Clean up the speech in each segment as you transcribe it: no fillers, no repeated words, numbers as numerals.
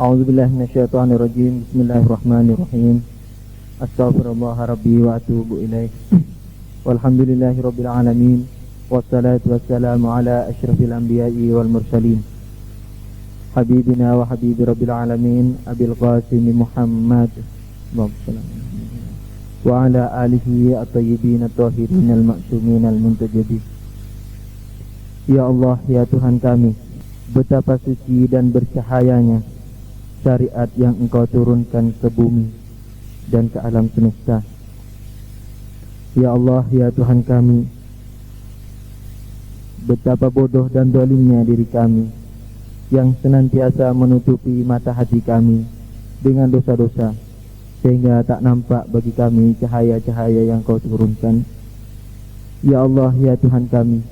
A'udzubillahi minasyaitonirrajim. Bismillahirrahmanirrahim. Astaghfirullah rabbi wa atubu ilaih. Walhamdulillahirabbil alamin. Wassalatu wassalamu ala asyrafil anbiya'i wal mursalin. Habibina wa habibi rabbil alamin Abil Qasim Muhammad wa ala alihi at-tayyibin at-tahirin al-ma'sumin al-muntajabin. Ya Allah, ya Tuhan kami, betapa suci dan bercahayanya syariat yang Engkau turunkan ke bumi dan ke alam semesta. Ya Allah, ya Tuhan kami, betapa bodoh dan zalimnya diri kami yang senantiasa menutupi mata hati kami dengan dosa-dosa, sehingga tak nampak bagi kami cahaya-cahaya yang Kau turunkan. Ya Allah, ya Tuhan kami,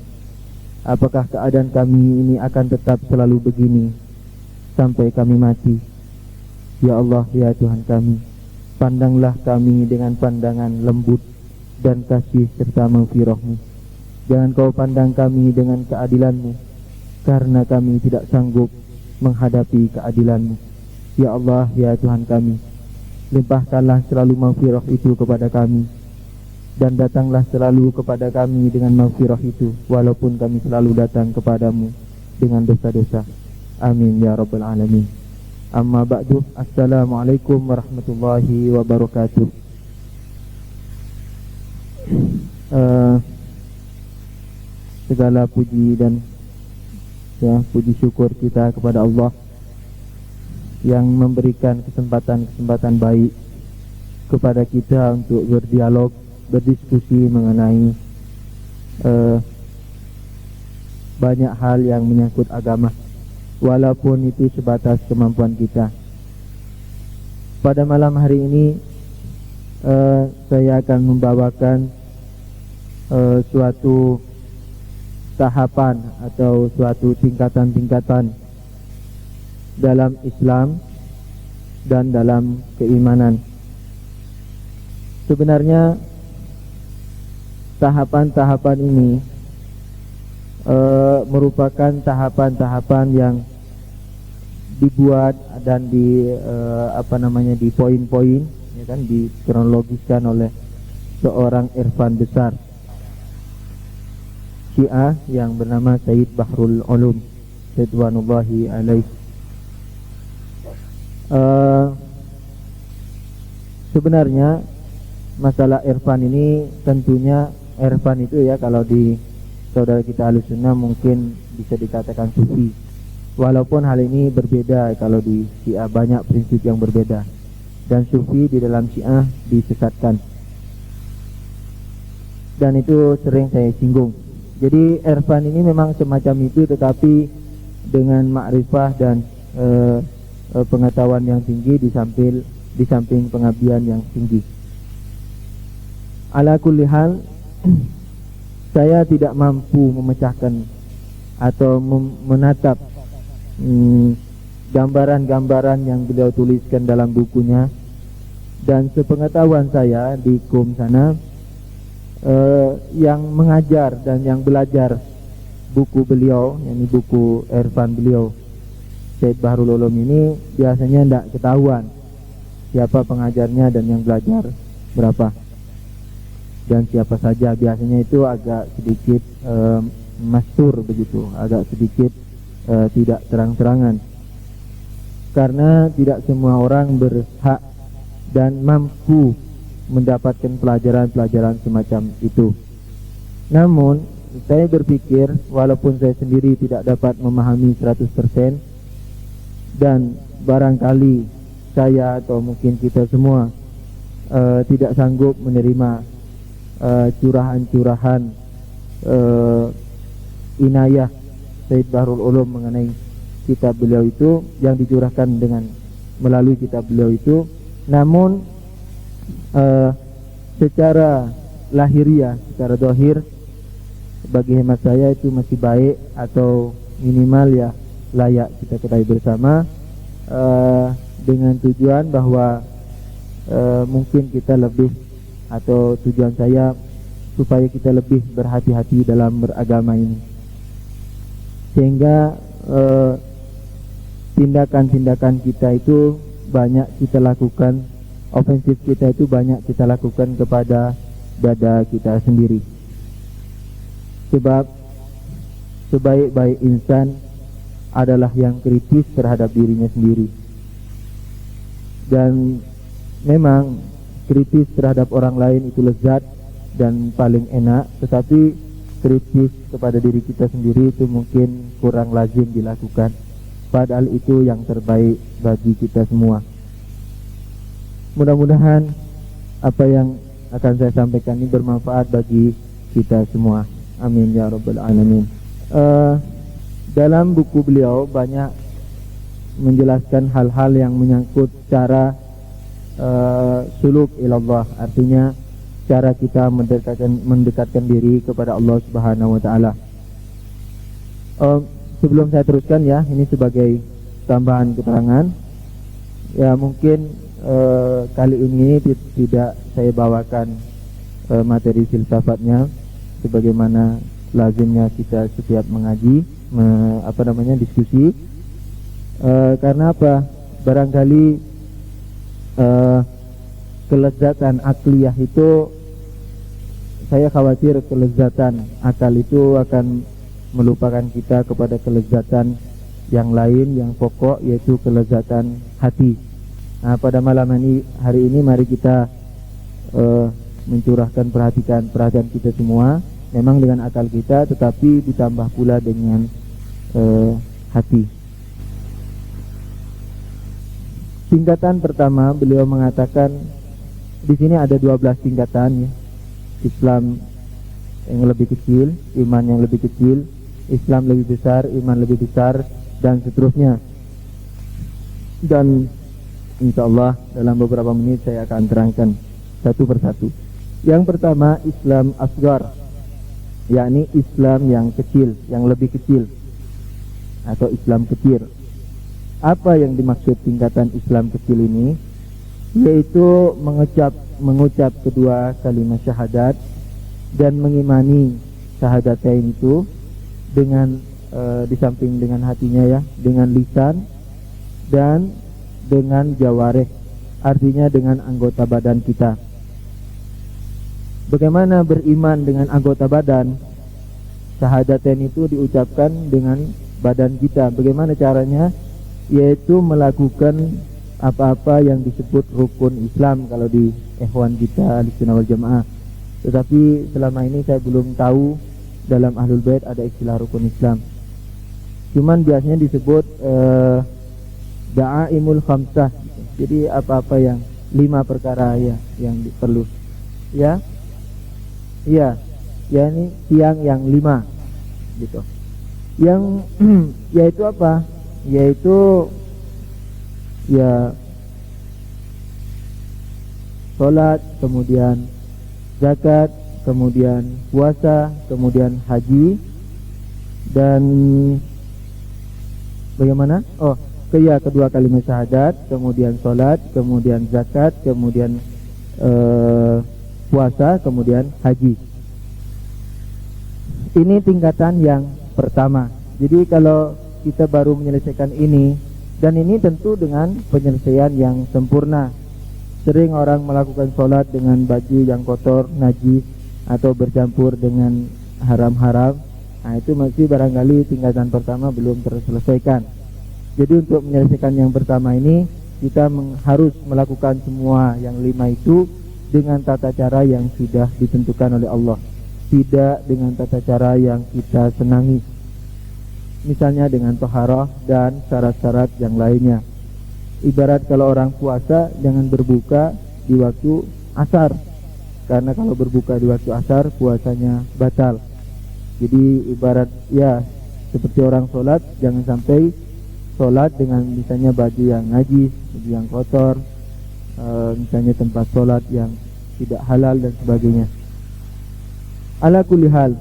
apakah keadaan kami ini akan tetap selalu begini sampai kami mati? Ya Allah, ya Tuhan kami, pandanglah kami dengan pandangan lembut dan kasih serta maghfirah-Mu. Jangan Kau pandang kami dengan keadilan-Mu, karena kami tidak sanggup menghadapi keadilan-Mu. Ya Allah, ya Tuhan kami, limpahkanlah selalu maghfirah itu kepada kami, dan datanglah selalu kepada kami dengan maghfirah itu, walaupun kami selalu datang kepadamu dengan dosa-dosa. Amin ya rabbal alamin. Amma ba'du. Assalamualaikum warahmatullahi wabarakatuh. Segala puji dan puji syukur kita kepada Allah yang memberikan kesempatan-kesempatan baik kepada kita untuk berdialog, berdiskusi mengenai banyak hal yang menyangkut agama, walaupun itu sebatas kemampuan kita. Pada malam hari ini saya akan membawakan suatu tahapan atau suatu tingkatan-tingkatan dalam Islam dan dalam keimanan. Sebenarnya tahapan-tahapan ini merupakan tahapan-tahapan yang dibuat dan di poin-poin, ya kan, dikronologiskan oleh seorang irfan besar Syiah yang bernama Sayyid Bahrul Ulum Ridwanullahi alaih. Sebenarnya masalah irfan ini, tentunya irfan itu ya, kalau di saudara kita Ahlussunnah mungkin bisa dikatakan sufi, walaupun hal ini berbeda. Kalau di Syiah banyak prinsip yang berbeda, dan sufi di dalam Syiah disesatkan, dan itu sering saya singgung. Jadi irfan ini memang semacam itu, tetapi dengan makrifah dan pengetahuan yang tinggi di samping pengabdian yang tinggi. Ala kulli hal, saya tidak mampu memecahkan atau menatap gambaran-gambaran yang beliau tuliskan dalam bukunya, dan sepengetahuan saya di KUM sana, yang mengajar dan yang belajar buku beliau, yakni buku irfan beliau Sayyid Bahrul Ulum ini, biasanya tidak ketahuan siapa pengajarnya dan yang belajar berapa dan siapa saja. Biasanya itu agak sedikit mastur begitu, agak sedikit tidak terang-terangan, karena tidak semua orang berhak dan mampu mendapatkan pelajaran-pelajaran semacam itu. Namun saya berpikir, walaupun saya sendiri tidak dapat memahami 100%, dan barangkali saya atau mungkin kita semua tidak sanggup menerima curahan-curahan inayah Sayyid Bahrul Ulum mengenai kitab beliau itu, yang dicurahkan dengan melalui kitab beliau itu. Namun secara lahiriah, secara zahir, bagi hemat saya itu masih baik, atau minimal ya layak kita ketahui bersama, dengan tujuan bahwa mungkin kita lebih, atau tujuan saya supaya kita lebih berhati-hati dalam beragama ini, sehingga tindakan-tindakan kita itu banyak kita lakukan, ofensif kita itu banyak kita lakukan kepada dada kita sendiri. Sebab sebaik-baik insan adalah yang kritis terhadap dirinya sendiri. Dan memang kritis terhadap orang lain itu lezat dan paling enak, tetapi kritis kepada diri kita sendiri itu mungkin kurang lazim dilakukan. Padahal itu yang terbaik bagi kita semua. Mudah-mudahan apa yang akan saya sampaikan ini bermanfaat bagi kita semua. Amin ya rabbal alamin. Dalam buku beliau banyak menjelaskan hal-hal yang menyangkut cara suluk ilallah, artinya cara kita mendekatkan diri kepada Allah Subhanahu wa taala. Sebelum saya teruskan ya, ini sebagai tambahan keterangan. Ya mungkin kali ini tidak saya bawakan materi filsafatnya sebagaimana lazimnya kita setiap mengaji, diskusi. Karena apa? Barangkali kelezatan akliyah itu, saya khawatir kelezatan akal itu akan melupakan kita kepada kelezatan yang lain yang pokok, yaitu kelezatan hati. Nah, pada malam hari ini mari kita mencurahkan perhatian kita semua, memang dengan akal kita, tetapi ditambah pula dengan hati. Tingkatan pertama beliau mengatakan di sini ada 12 tingkatan ya. Islam yang lebih kecil, iman yang lebih kecil, Islam lebih besar, iman lebih besar, dan seterusnya. Dan insyaallah dalam beberapa menit saya akan terangkan satu persatu. Yang pertama Islam asgar, yakni Islam yang kecil, yang lebih kecil, atau Islam kecil. Apa yang dimaksud tingkatan Islam kecil ini? Yaitu mengucap kedua kalimat syahadat dan mengimani syahadatain itu dengan di samping dengan hatinya ya, dengan lisan dan dengan jawareh, artinya dengan anggota badan kita. Bagaimana beriman dengan anggota badan? Syahadatain itu diucapkan dengan badan kita. Bagaimana caranya? Yaitu melakukan apa-apa yang disebut rukun Islam kalau di ikhwan kita di Ahlussunnah wal Jamaah. Tetapi selama ini saya belum tahu dalam Ahlul Bait ada istilah rukun Islam. Cuman biasanya disebut da'aimul khamsah. Jadi apa-apa yang 5 perkara ya yang perlu. Ya. Iya. Ya ini tiang yang 5 gitu. Yang yaitu apa? Yaitu ya salat, kemudian zakat, kemudian puasa, kemudian haji, dan bagaimana? Kedua kalimat syahadat, kemudian salat, kemudian zakat, kemudian puasa, kemudian haji. Ini tingkatan yang pertama. Jadi kalau kita baru menyelesaikan ini, dan ini tentu dengan penyelesaian yang sempurna. Sering orang melakukan sholat dengan baju yang kotor, najis, atau bercampur dengan haram-haram. Nah itu masih barangkali tingkatan pertama belum terselesaikan. Jadi untuk menyelesaikan yang pertama ini, kita harus melakukan semua yang 5 itu dengan tata cara yang sudah ditentukan oleh Allah, tidak dengan tata cara yang kita senangi. Misalnya dengan taharah dan syarat-syarat yang lainnya. Ibarat kalau orang puasa jangan berbuka di waktu asar, karena kalau berbuka di waktu asar puasanya batal. Jadi ibarat ya seperti orang sholat, jangan sampai sholat dengan misalnya baju yang najis, baju yang kotor, misalnya tempat sholat yang tidak halal dan sebagainya. Ala kulli hal,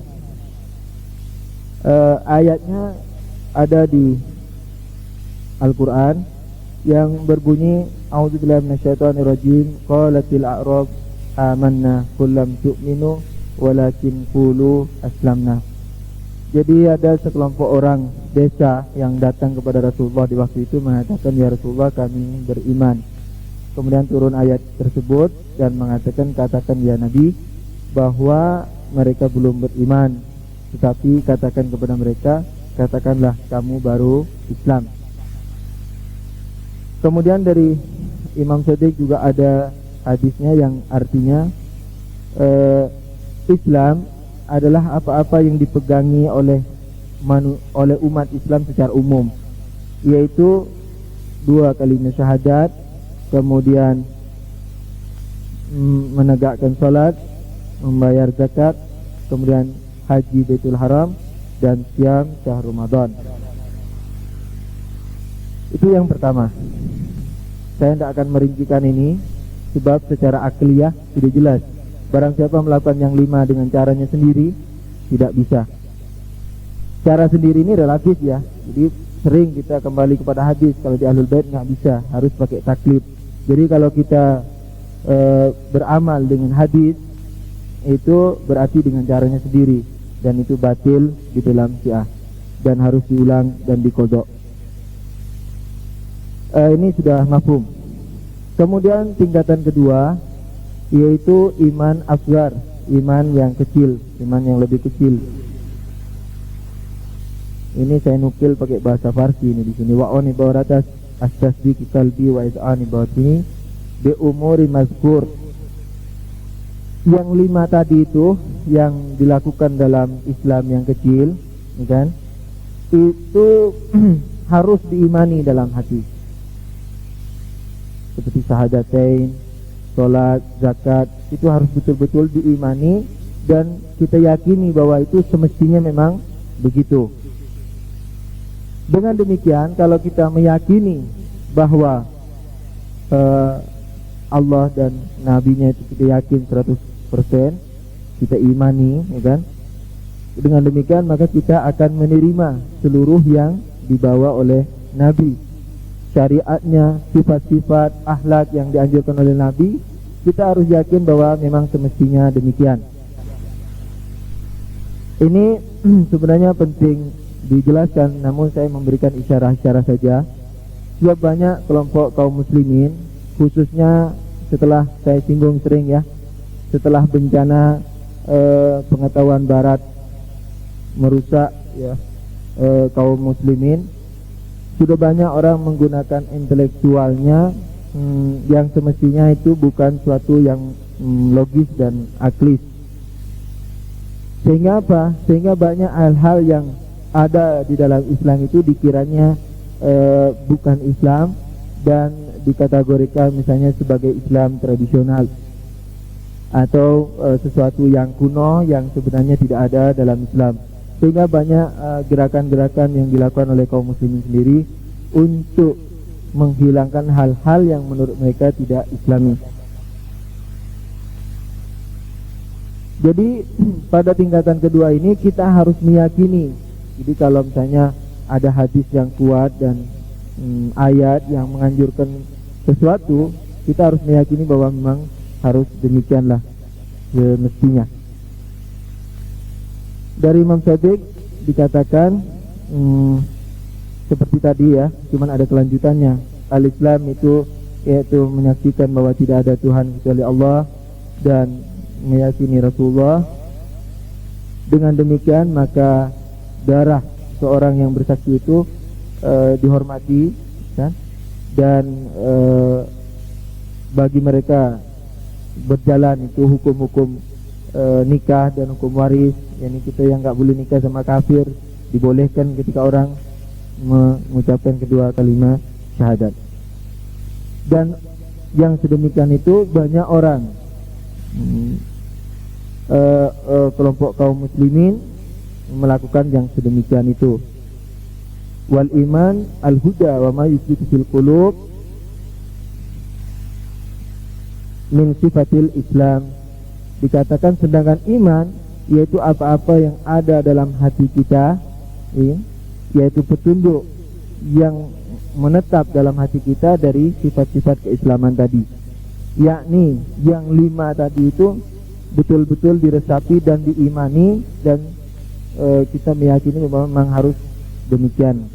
ayatnya ada di Al-Quran yang berbunyi A'udzubillahi minasyaitonirrajim, qalatil a'rab amanna qul lam tu'minu walakin qulu aslamna. Jadi ada sekelompok orang desa yang datang kepada Rasulullah di waktu itu mengatakan, ya Rasulullah, kami beriman. Kemudian turun ayat tersebut dan mengatakan, katakan ya Nabi bahwa mereka belum beriman, tetapi katakan kepada mereka, katakanlah kamu baru Islam. Kemudian dari Imam Shadiq juga ada hadisnya yang artinya Islam adalah apa-apa yang dipegangi oleh umat Islam secara umum, yaitu 2 kalimat syahadat, kemudian menegakkan salat, membayar zakat, kemudian haji Baitul Haram, dan siam syahr Ramadan. Itu yang pertama. Saya tidak akan merincikan ini sebab secara akliyah sudah jelas. Barang siapa melakukan yang 5 dengan caranya sendiri, tidak bisa. Cara sendiri ini relatif ya. Jadi sering kita kembali kepada hadis. Kalau di Ahlul Bait nggak bisa, harus pakai taklid. Jadi kalau kita beramal dengan hadis, itu berarti dengan caranya sendiri, dan itu batil di dalam Syiah dan harus diulang dan diqadha. Ini sudah mafhum. Kemudian tingkatan kedua yaitu iman asghar, iman yang kecil, iman yang lebih kecil. Ini saya nukil pakai bahasa Farsi ini di sini. Wa oni bawratas astasdiqi qalbi wa iz'ani batini bi umuri mazkur. Yang 5 tadi itu yang dilakukan dalam Islam yang kecil, kan? Itu harus diimani dalam hati. Seperti syahadatain, salat, zakat, itu harus betul-betul diimani dan kita yakini bahwa itu semestinya memang begitu. Dengan demikian, kalau kita meyakini bahwa Allah dan Nabi-Nya itu kita yakin 100%, kita imani, ya kan? Dengan demikian maka kita akan menerima seluruh yang dibawa oleh Nabi. Syariatnya, sifat-sifat, akhlak yang dianjurkan oleh Nabi, kita harus yakin bahwa memang semestinya demikian. Ini sebenarnya penting dijelaskan, namun saya memberikan isyarah-isyarah saja. Sebab banyak kelompok kaum muslimin, khususnya setelah saya singgung sering ya, setelah bencana pengetahuan barat merusak ya kaum muslimin, sudah banyak orang menggunakan intelektualnya yang semestinya itu bukan suatu yang logis dan aklis. Sehingga apa? Sehingga banyak hal-hal yang ada di dalam Islam itu dikiranya bukan Islam dan dikategorikan misalnya sebagai Islam tradisional atau sesuatu yang kuno yang sebenarnya tidak ada dalam Islam. Sehingga banyak gerakan-gerakan yang dilakukan oleh kaum muslimin sendiri untuk menghilangkan hal-hal yang menurut mereka tidak Islami. Jadi pada tingkatan kedua ini kita harus meyakini. Jadi kalau misalnya ada hadis yang kuat dan ayat yang menganjurkan sesuatu, kita harus meyakini bahwa memang harus demikianlah semestinya. Dari Imam Shadiq dikatakan seperti tadi ya, cuman ada kelanjutannya. Al-Islam itu yaitu menyaksikan bahwa tidak ada Tuhan kecuali Allah dan meyakini Rasulullah. Dengan demikian maka darah seorang yang bersaksi itu dihormati, kan? Dan bagi mereka berjalan itu hukum-hukum nikah dan hukum waris. Yani kita yang nggak boleh nikah sama kafir dibolehkan ketika orang mengucapkan kedua kalimat syahadat. Dan yang sedemikian itu banyak orang kelompok kaum muslimin melakukan yang sedemikian itu. Wal iman al-huda wa ma yusbitu fil qulub min sifatil Islam. Dikatakan sedangkan iman yaitu apa-apa yang ada dalam hati kita, yaitu petunjuk yang menetap dalam hati kita dari sifat-sifat keislaman tadi. Yakni yang 5 tadi itu betul-betul diresapi dan diimani dan kita meyakini memang harus demikian.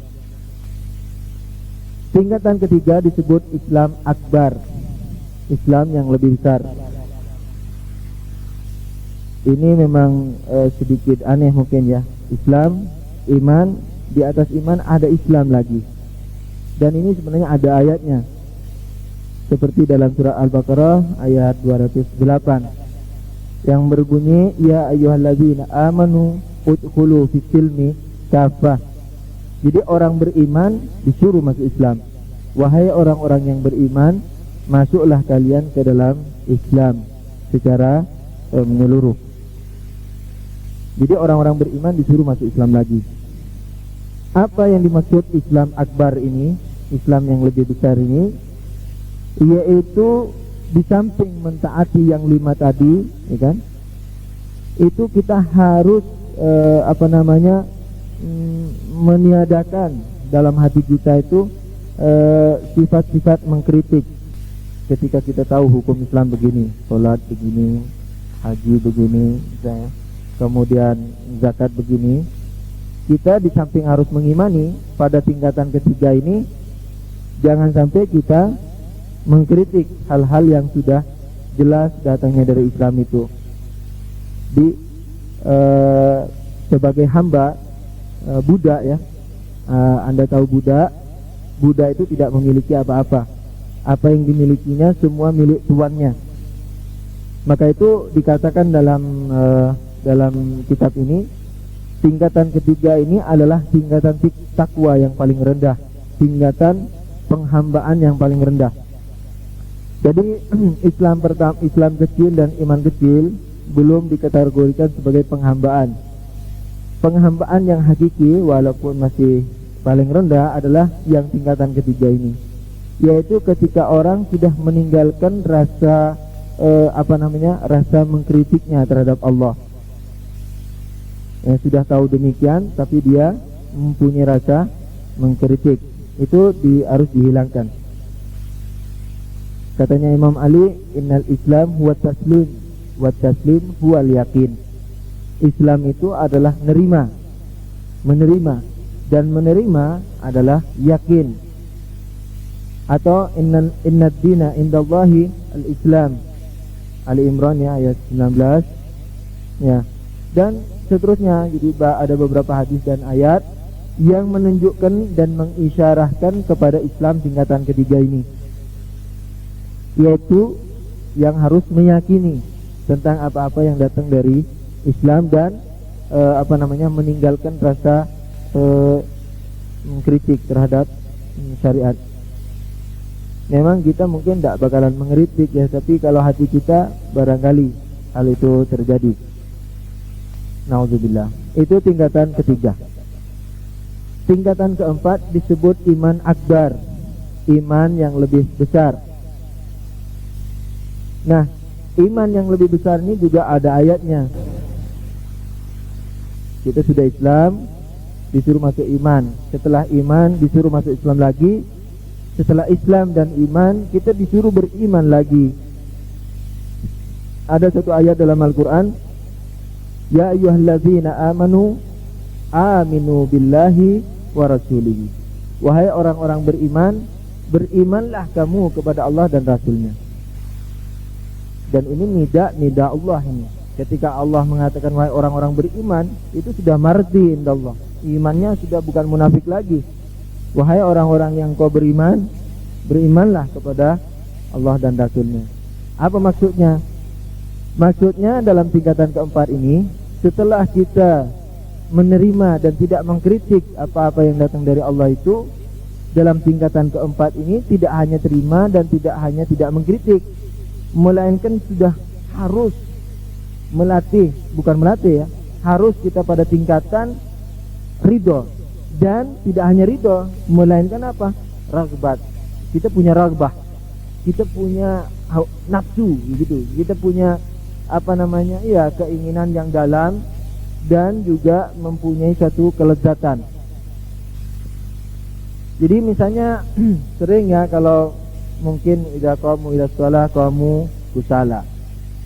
Tingkatan ketiga disebut Islam Akbar, Islam yang lebih besar. Ini memang sedikit aneh mungkin ya. Islam, iman, di atas iman ada Islam lagi. Dan ini sebenarnya ada ayatnya. Seperti dalam surah Al-Baqarah ayat 208 yang berbunyi, ya ayyuhalladzina amanu udkhulu fis-silmi kafah. Jadi orang beriman disuruh masuk Islam. Wahai orang-orang yang beriman, masuklah kalian ke dalam Islam secara menyeluruh. Jadi orang-orang beriman disuruh masuk Islam lagi. Apa yang dimaksud Islam Akbar ini, Islam yang lebih besar ini, yaitu di samping mentaati yang 5 tadi, ya kan? Itu kita harus meniadakan dalam hati kita itu sifat-sifat mengkritik. Ketika kita tahu hukum Islam begini, sholat begini, haji begini, misalnya, kemudian zakat begini, kita di samping harus mengimani, pada tingkatan ketiga ini jangan sampai kita mengkritik hal-hal yang sudah jelas datangnya dari Islam itu. Sebagai hamba budak ya, Anda tahu budak itu tidak memiliki apa-apa. Apa yang dimilikinya semua milik tuannya. Maka itu dikatakan dalam kitab ini, tingkatan ketiga ini adalah tingkatan takwa yang paling rendah, tingkatan penghambaan yang paling rendah. Jadi Islam pertama, Islam kecil dan iman kecil belum dikategorikan sebagai penghambaan. Penghambaan yang hakiki walaupun masih paling rendah adalah yang tingkatan ketiga ini, yaitu ketika orang sudah meninggalkan rasa rasa mengkritiknya terhadap Allah. Sudah tahu demikian tapi dia mempunyai rasa mengkritik, itu harus dihilangkan. Katanya Imam Ali, innal Islam huwa taslim wa taslim huwa al-yaqin. Islam itu adalah menerima, dan menerima adalah yakin. Atau inna dina indallahi al-Islam, Ali Imran ya, ayat 19 ya. Dan seterusnya. Jadi ada beberapa hadis dan ayat yang menunjukkan dan mengisyarahkan kepada Islam tingkatan ketiga ini, yaitu yang harus meyakini tentang apa-apa yang datang dari Islam dan meninggalkan rasa mengkritik terhadap syariat. Memang kita mungkin tidak bakalan mengkritik ya, tapi kalau hati kita barangkali hal itu terjadi. Nauzubillah. Itu tingkatan ketiga. Tingkatan keempat disebut iman akbar, iman yang lebih besar. Nah, iman yang lebih besar ini juga ada ayatnya. Kita sudah Islam, disuruh masuk iman. Setelah iman disuruh masuk Islam lagi. Setelah Islam dan iman kita disuruh beriman lagi. Ada satu ayat dalam Al-Quran, ya ayyuhalladzina amanu aminu billahi wa rasulihi. Wahai orang-orang beriman, berimanlah kamu kepada Allah dan Rasulnya. Dan ini nida Allah ini. Ketika Allah mengatakan wahai orang-orang beriman, itu sudah mardi indallah. Imannya sudah bukan munafik lagi. Wahai orang-orang yang kau beriman, berimanlah kepada Allah dan Rasulnya. Apa maksudnya? Maksudnya dalam tingkatan keempat ini, setelah kita menerima dan tidak mengkritik apa-apa yang datang dari Allah itu, dalam tingkatan keempat ini tidak hanya terima dan tidak hanya tidak mengkritik, melainkan sudah harus melatih, bukan melatih ya, harus kita pada tingkatan ridho. Dan tidak hanya ridho, melainkan apa? Raghbat. Kita punya raghbah, kita punya nafsu gitu. Kita punya keinginan yang dalam dan juga mempunyai satu kelezatan. Jadi misalnya sering ya, kalau mungkin idza shalah qamu kusala.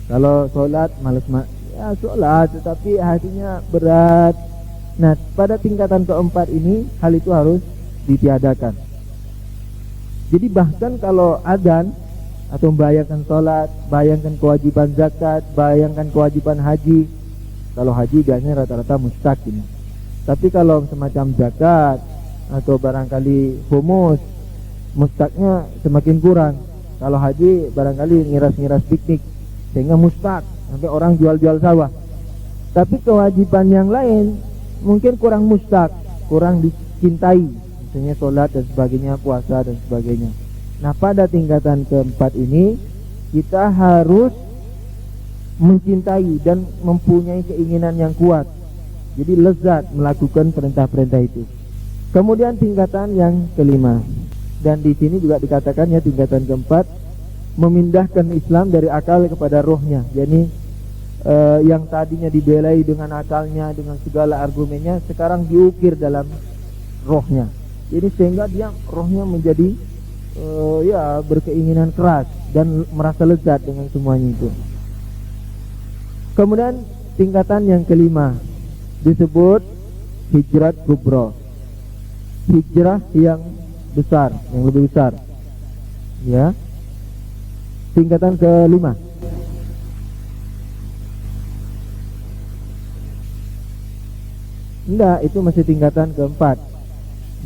Kalau sholat malas ya sholat, tetapi hatinya berat, Nah, pada tingkatan keempat ini hal itu harus ditiadakan. Jadi bahkan kalau adzan atau membayangkan sholat, bayangkan kewajiban zakat, bayangkan kewajiban haji. Kalau haji biasanya rata-rata mustaqim. Tapi kalau semacam zakat atau barangkali humus, mustaqnya semakin kurang. Kalau haji barangkali ngiras-ngiras piknik, sehingga mustaq sampai orang jual-jual sawah. Tapi kewajiban yang lain mungkin kurang mustaq, kurang dicintai, misalnya sholat dan sebagainya, puasa dan sebagainya. Nah, pada tingkatan keempat ini kita harus mencintai dan mempunyai keinginan yang kuat. Jadi lezat melakukan perintah-perintah itu. Kemudian tingkatan yang kelima, dan di sini juga dikatakan ya, tingkatan keempat, memindahkan Islam dari akal kepada rohnya. Jadi yang tadinya dibelai dengan akalnya, dengan segala argumennya, sekarang diukir dalam rohnya. Jadi sehingga dia rohnya menjadi berkeinginan keras dan merasa lezat dengan semuanya itu. Kemudian tingkatan yang kelima disebut hijrat kubra, hijrah yang besar, yang lebih besar. Ya, tingkatan kelima. Enggak, itu masih tingkatan keempat.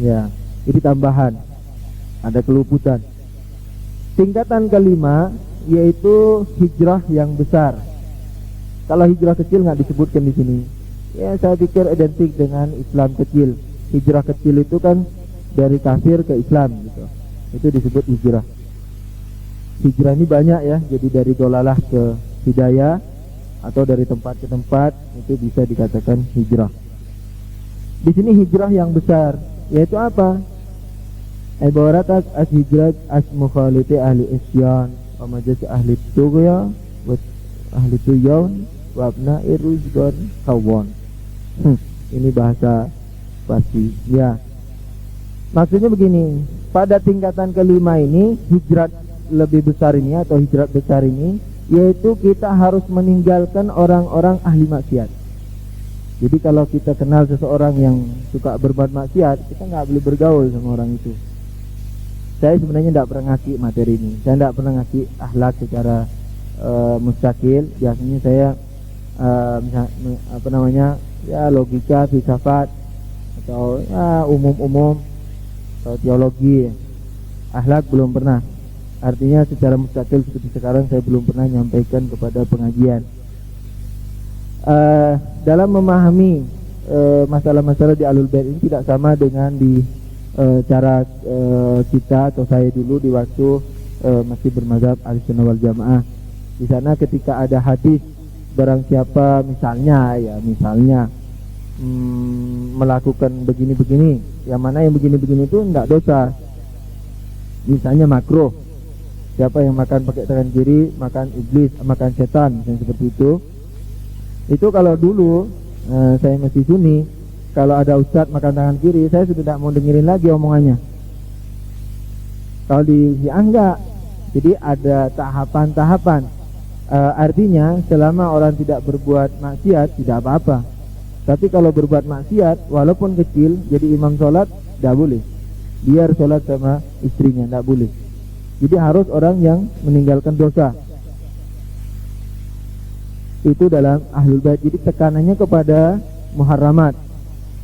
Ya, ini tambahan, ada keluputan. Tingkatan kelima yaitu hijrah yang besar. Kalau hijrah kecil nggak disebutkan di sini. Ya, saya pikir identik dengan Islam kecil. Hijrah kecil itu kan dari kafir ke Islam gitu. Itu disebut hijrah. Hijrah ini banyak ya, jadi dari dolalah ke hidayah atau dari tempat ke tempat, itu bisa dikatakan hijrah. Di sini hijrah yang besar yaitu apa? Ibarat as hijrah as mukhaliti ahli isyan wa majas ahli tughya wa ahli tuyaun wa abna'i ruzgan kawan. Ini bahasa pasti ya. Maksudnya begini, pada tingkatan kelima ini, hijrat lebih besar ini atau hijrat besar ini, yaitu kita harus meninggalkan orang-orang ahli maksiat. Jadi kalau kita kenal seseorang yang suka berbuat maksiat, kita nggak boleh bergaul sama orang itu. Saya sebenarnya tidak pernah ngasih materi ini. Saya tidak pernah ngasih akhlak secara mustakil. Biasanya saya logika, filsafat atau umum-umum atau teologi. Akhlak belum pernah. Artinya secara mustakil seperti sekarang saya belum pernah menyampaikan kepada pengajian. Dalam memahami masalah-masalah di Ahlul Bait ini tidak sama dengan di cara kita atau saya dulu di waktu masih bermadzhab Ahlussunnah wal Jamaah. Di sana ketika ada hadis, barang siapa misalnya melakukan begini-begini, yang mana yang begini-begini itu tidak dosa, misalnya makruh. Siapa yang makan pakai tangan kiri, makan iblis, makan setan, yang seperti itu. Itu kalau dulu saya masih Sunni, kalau ada ustadz makan tangan kiri, saya sudah tidak mau dengerin lagi omongannya. Kalau di Syiah enggak. Jadi ada tahapan-tahapan. Artinya selama orang tidak berbuat maksiat tidak apa-apa. Tapi kalau berbuat maksiat walaupun kecil, jadi imam sholat tidak boleh. Biar sholat sama istrinya, tidak boleh. Jadi harus orang yang meninggalkan dosa. Itu dalam Ahlul Bait. Jadi tekanannya kepada muharramat.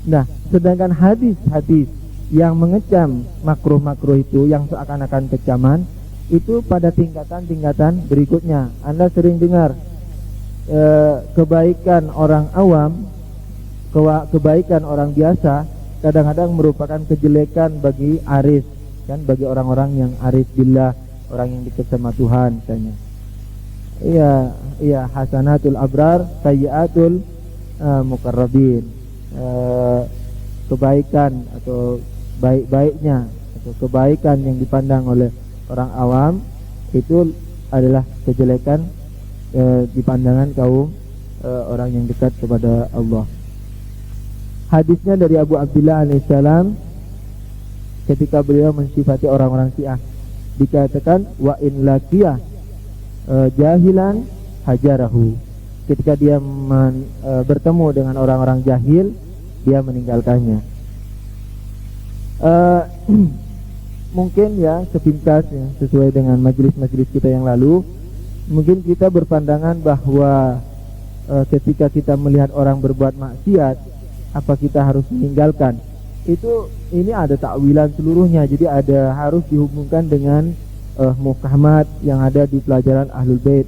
Nah, sedangkan hadis-hadis yang mengecam makruh-makruh itu, yang seakan-akan kecaman, itu pada tingkatan-tingkatan berikutnya. Anda sering dengar kebaikan orang awam, kebaikan orang biasa kadang-kadang merupakan kejelekan bagi arif, kan, bagi orang-orang yang arif billah, orang yang dekat sama Tuhan misalnya. Iya, hasanatul abrar, sayyiatul muqarrabin. Kebaikan atau baik-baiknya atau kebaikan yang dipandang oleh orang awam itu adalah kejelekan di pandangan kaum orang yang dekat kepada Allah. Hadisnya dari Abu Abdillah alaihissalam ketika beliau mensifati orang-orang Syiah, dikatakan wa in laqiyah jahilan hajarahu. Ketika dia bertemu dengan orang-orang jahil, dia meninggalkannya. Mungkin ya sepintas ya, sesuai dengan majelis-majelis kita yang lalu, mungkin kita berpandangan bahwa ketika kita melihat orang berbuat maksiat, apa kita harus meninggalkan? Ini ada takwilan seluruhnya. Jadi ada harus dihubungkan dengan muhkamat yang ada di pelajaran Ahlul Bait.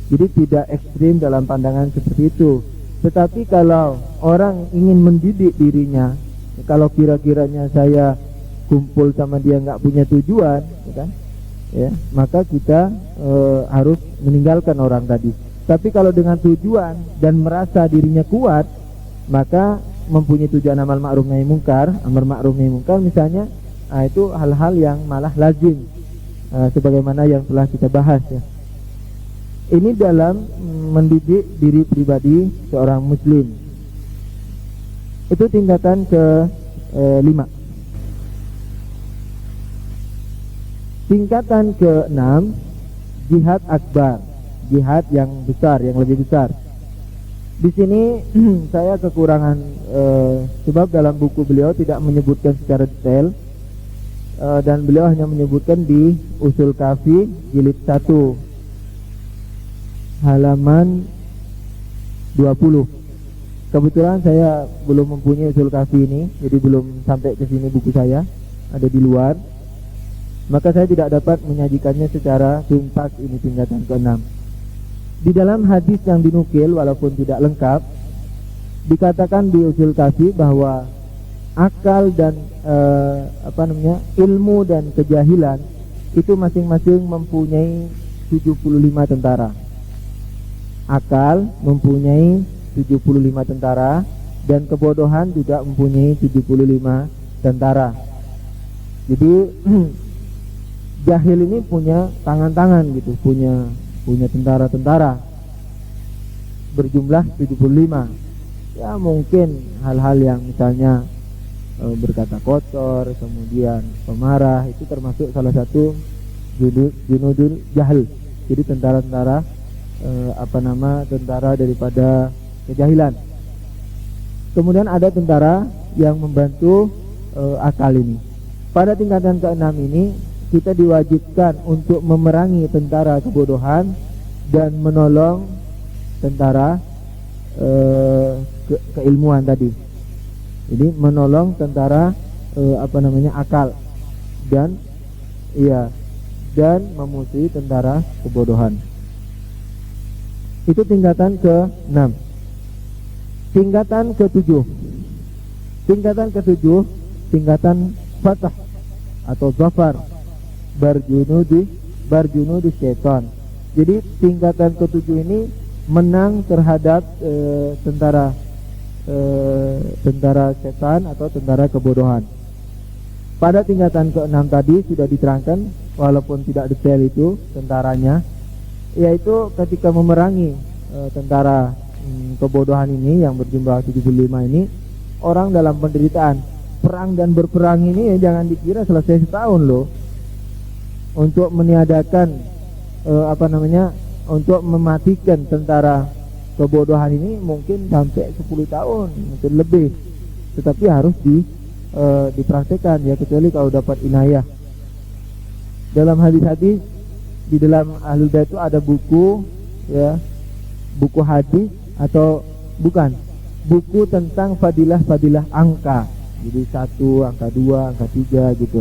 Jadi tidak ekstrim dalam pandangan seperti itu. Tetapi kalau orang ingin mendidik dirinya, kalau kira-kiranya saya kumpul sama dia nggak punya tujuan, ya kan? Ya, maka kita harus meninggalkan orang tadi. Tapi kalau dengan tujuan dan merasa dirinya kuat, maka mempunyai tujuan amal ma'ruf nahi mungkar, amar ma'ruf nahi mungkar misalnya, itu hal-hal yang malah lazim, sebagaimana yang telah kita bahas ya. Ini dalam mendidik diri pribadi seorang muslim. Itu tingkatan ke-5. Tingkatan ke-6, jihad akbar, jihad yang besar, yang lebih besar. Di sini saya kekurangan sebab dalam buku beliau tidak menyebutkan secara detail, dan beliau hanya menyebutkan di Usul Kafi jilid 1 halaman 20. Kebetulan saya belum mempunyai Usul Kafi ini, jadi belum sampai ke sini buku saya, ada di luar. Maka saya tidak dapat menyajikannya secara tuntas ini tingkatan ke-6. Di dalam hadis yang dinukil walaupun tidak lengkap, dikatakan di Usul Kafi bahwa akal dan ilmu dan kejahilan itu masing-masing mempunyai 75 tentara. Akal mempunyai 75 tentara dan kebodohan juga mempunyai 75 tentara. Jadi jahil ini punya tangan-tangan gitu, punya tentara-tentara berjumlah 75. Ya mungkin hal-hal yang misalnya berkata kotor, kemudian pemarah, itu termasuk salah satu junudul jahil. Jadi tentara-tentara tentara daripada kejahilan. Kemudian ada tentara yang membantu akal ini. Pada tingkatan ke-6 ini kita diwajibkan untuk memerangi tentara kebodohan dan menolong tentara keilmuan tadi. Jadi menolong tentara akal dan memusuhi tentara kebodohan. Itu tingkatan ke-6. Tingkatan ke-7. Tingkatan ke-7, tingkatan fatah atau zafar barjunudi syaitan. Jadi tingkatan ke-7 ini menang terhadap tentara setan atau tentara kebodohan. Pada tingkatan ke-6 tadi sudah diterangkan walaupun tidak detail itu tentaranya, yaitu ketika memerangi tentara kebodohan ini yang berjumlah 75 ini, orang dalam penderitaan. Perang dan berperang ini ya jangan dikira selesai setahun loh. Untuk meniadakan untuk mematikan tentara kebodohan ini mungkin sampai 10 tahun, mungkin lebih. Tetapi harus dipraktekkan ya, kecuali kalau dapat inayah. Dalam hadis-hadis di dalam Ahlul Bait itu ada buku ya, buku hadis atau bukan, buku tentang fadilah-fadilah angka. Jadi 1, angka 2, angka 3 gitu.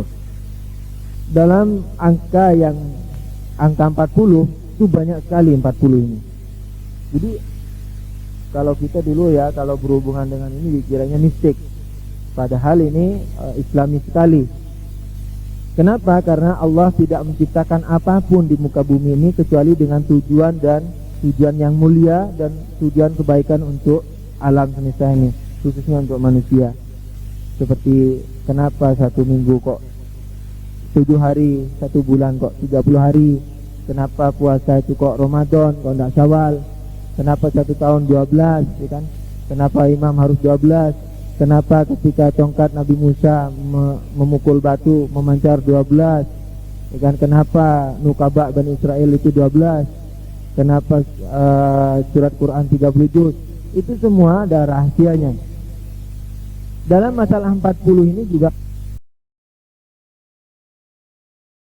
Dalam angka 40 itu banyak sekali 40 ini. Jadi kalau kita dulu ya, kalau berhubungan dengan ini dikiranya mistik, padahal ini Islami sekali. Kenapa? Karena Allah tidak menciptakan apapun di muka bumi ini kecuali dengan tujuan yang mulia dan tujuan kebaikan untuk alam semesta ini, khususnya untuk manusia. Seperti kenapa 1 minggu kok 7 hari, 1 bulan kok 30 hari. Kenapa puasa itu kok Ramadan kok tidak Syawal. Kenapa 1 tahun 12, ya kan? Kenapa imam harus 12? Kenapa ketika tongkat Nabi Musa memukul batu memancar 12? Ya kan? Kenapa Nukaba Bani Israel itu 12? Kenapa surat Quran 30 juz? Itu semua ada rahasianya. Dalam masalah 40 ini juga